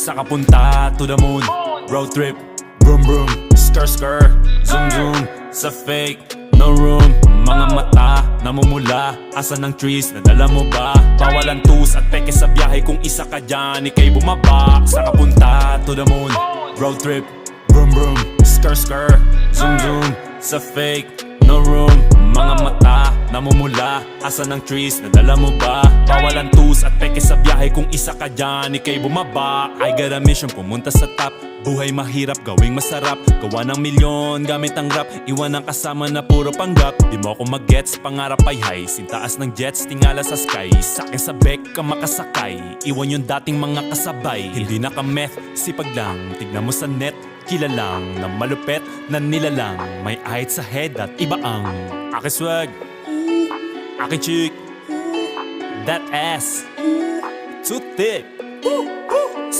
Sa kapunta to the moon, road trip, vroom vroom, skr skr, zoom zoom. Sa fake, no room. Mga mata, namumula. Asa ng trees, nadala mo ba? Bawalan tus at peke sa biyahe. Kung isa ka dyan, ika'y bumaba. Sa kapunta to the moon, road trip, vroom vroom, skr skr, zoom zoom. Sa fake, no room. Mga mata, namumula. Asa ng trees, nadala mo ba? Bawalan tus at peke sa biyahe. Kung isa ka dyan, ika'y bumaba. I got a mission, pumunta sa top. Buhay mahirap, gawing masarap. Gawa ng milyon, gamit ang rap. Iwan ang kasama na puro panggap. Di mo ako mag-gets, pangarap ay high. Sintaas ng jets, tingala sa sky. Sa'kin sa bek ka makasakay. Iwan yung dating mga kasabay. Hindi na ka-meth, sipag lang. Tignan mo sa net, kilalang na malupet na nilalang. May ahit sa head at iba ang aking swag, aking chick, that ass, too thick.